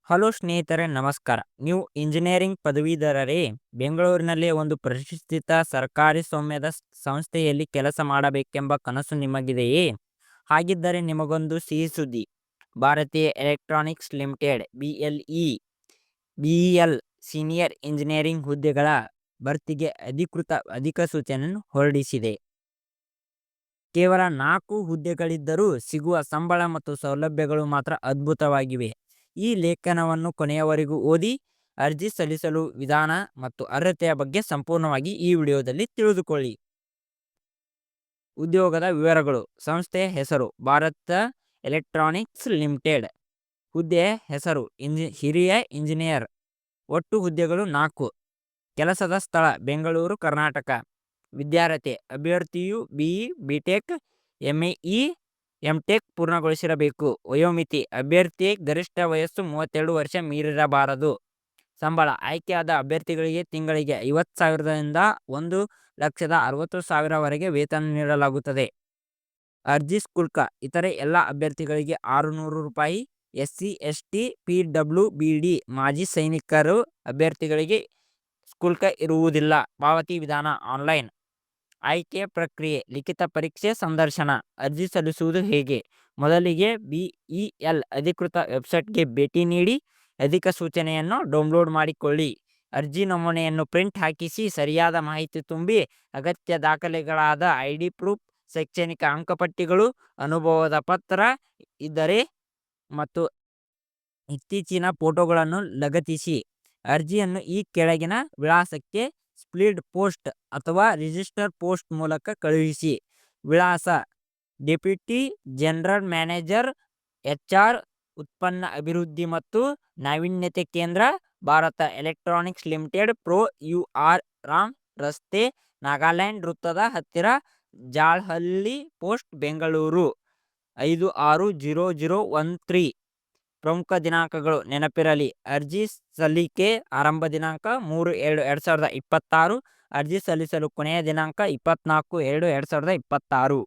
Hello ಸ್ನೇಹಿತರೆ, ನಮಸ್ಕಾರ. ನೀವು ಇಂಜಿನಿಯರಿಂಗ್ ಪದವೀಧರರೇ? ಬೆಂಗಳೂರಿನಲ್ಲಿ ಒಂದು ಪ್ರತಿಷ್ಠಿತ ಸರ್ಕಾರಿ ಸ್ವಾಮ್ಯದ ಸಂಸ್ಥೆಯಲ್ಲಿ ಕೆಲಸ ಮಾಡಬೇಕೆಂಬ ಕನಸು ನಿಮಗಿದೆಯೇ? ಹಾಗಿದ್ದರೆ ನಿಮಗೊಂದು ಸಿಹಿ ಸುದ್ದಿ. ಭಾರತೀಯ electronics limited BLE, BEL senior engineering ಹುದ್ದೆಗಳ ಭರ್ತಿಗೆ ಅಧಿಕೃತ ಅಧಿಸೂಚನೆಯನ್ನು ಹೊರಡಿಸಿದೆ. ಕೇವಲ 4 ಹುದ್ದೆಗಳಿದ್ದರೂ ಸಿಗುವ ಸಂಬಳ ಮತ್ತು ಸೌಲಭ್ಯಗಳು ಮಾತ್ರ ಅದ್ಭುತವಾಗಿವೆ. ಈ ಲೇಖನವನ್ನು ಕೊನೆಯವರೆಗೂ ಓದಿ. ಅರ್ಜಿ ಸಲ್ಲಿಸಲು ವಿಧಾನ ಮತ್ತು ಅರ್ಹತೆಯ ಬಗ್ಗೆ ಸಂಪೂರ್ಣವಾಗಿ ಈ ವಿಡಿಯೋದಲ್ಲಿ ತಿಳಿದುಕೊಳ್ಳಿ. ಉದ್ಯೋಗದ ವಿವರಗಳು. ಸಂಸ್ಥೆಯ ಹೆಸರು ಭಾರತ ಎಲೆಕ್ಟ್ರಾನಿಕ್ಸ್ ಲಿಮಿಟೆಡ್. ಹುದ್ದೆಯ ಹೆಸರು ಹಿರಿಯ ಇಂಜಿನಿಯರ್. ಒಟ್ಟು ಹುದ್ದೆಗಳು 4. ಕೆಲಸದ ಸ್ಥಳ ಬೆಂಗಳೂರು, ಕರ್ನಾಟಕ. ವಿದ್ಯಾರ್ಹತೆ ಅಭ್ಯರ್ಥಿಯು BE, BTech, ME, MTech ಪೂರ್ಣಗೊಳಿಸಿರಬೇಕು. ವಯೋಮಿತಿ ಅಭ್ಯರ್ಥಿಯ ಗರಿಷ್ಠ ವಯಸ್ಸು 32 ವರ್ಷ ಮೀರಿರಬಾರದು. ಸಂಬಳ ಆಯ್ಕೆಯಾದ ಅಭ್ಯರ್ಥಿಗಳಿಗೆ ತಿಂಗಳಿಗೆ 50,000ದಿಂದ 1,60,000 ವರೆಗೆ ವೇತನ ನೀಡಲಾಗುತ್ತದೆ. ಅರ್ಜಿ ಶುಲ್ಕ ಇತರೆ ಎಲ್ಲ ಅಭ್ಯರ್ಥಿಗಳಿಗೆ ₹600. SC, ST, PWBD ಮಾಜಿ ಸೈನಿಕರು ಅಭ್ಯರ್ಥಿಗಳಿಗೆ ಶುಲ್ಕ ಇರುವುದಿಲ್ಲ. ಪಾವತಿ ವಿಧಾನ ಆನ್ಲೈನ್. ಆಯ್ಕೆ ಪ್ರಕ್ರಿಯೆ ಲಿಖಿತ ಪರೀಕ್ಷೆ, ಸಂದರ್ಶನ. ಅರ್ಜಿ ಸಲ್ಲಿಸುವುದು ಹೇಗೆ? ಮೊದಲಿಗೆ BEL ಅಧಿಕೃತ ವೆಬ್ಸೈಟ್ಗೆ ಭೇಟಿ ನೀಡಿ ಅಧಿಸೂಚನೆಯನ್ನು ಡೌನ್ಲೋಡ್ ಮಾಡಿಕೊಳ್ಳಿ. ಅರ್ಜಿ ನಮೂನೆಯನ್ನು ಪ್ರಿಂಟ್ ಹಾಕಿಸಿ ಸರಿಯಾದ ಮಾಹಿತಿ ತುಂಬಿ ಅಗತ್ಯ ದಾಖಲೆಗಳಾದ ID ಪ್ರೂಫ್, ಶೈಕ್ಷಣಿಕ ಅಂಕಪಟ್ಟಿಗಳು, ಅನುಭವದ ಪತ್ರ ಇದ್ದರೆ ಮತ್ತು ಇತ್ತೀಚಿನ ಫೋಟೋಗಳನ್ನು ಲಗತ್ತಿಸಿ. ಅರ್ಜಿಯನ್ನು ಈ ಕೆಳಗಿನ ವಿಳಾಸಕ್ಕೆ ಸ್ಪೀಡ್ ಪೋಸ್ಟ್ ಅಥವಾ ರಿಜಿಸ್ಟರ್ ಪೋಸ್ಟ್ ಮೂಲಕ ಕಳುಹಿಸಿ. ವಿಳಾಸ: ಡೆಪ್ಯೂಟಿ ಜನರಲ್ ಮ್ಯಾನೇಜರ್ HR, ಉತ್ಪನ್ನ ಅಭಿವೃದ್ಧಿ ಮತ್ತು ನಾವೀನ್ಯತೆ ಕೇಂದ್ರ, ಭಾರತ ಎಲೆಕ್ಟ್ರಾನಿಕ್ಸ್ ಲಿಮಿಟೆಡ್, ಪ್ರೊ. UR ರಾಮ್ ರಸ್ತೆ, ನಾಗಾಲ್ಯಾಂಡ್ ವೃತ್ತದ ಹತ್ತಿರ, ಜಾಲಹಳ್ಳಿ ಪೋಸ್ಟ್, ಬೆಂಗಳೂರು 560013. ಪ್ರಮುಖ ದಿನಾಂಕಗಳು ನೆನಪಿರಲಿ. ಅರ್ಜಿ ಸಲ್ಲಿಕೆ ಆರಂಭ ದಿನಾಂಕ 3/2/2026. ಅರ್ಜಿ ಸಲ್ಲಿಸಲು ಕೊನೆಯ ದಿನಾಂಕ 24/2/2026.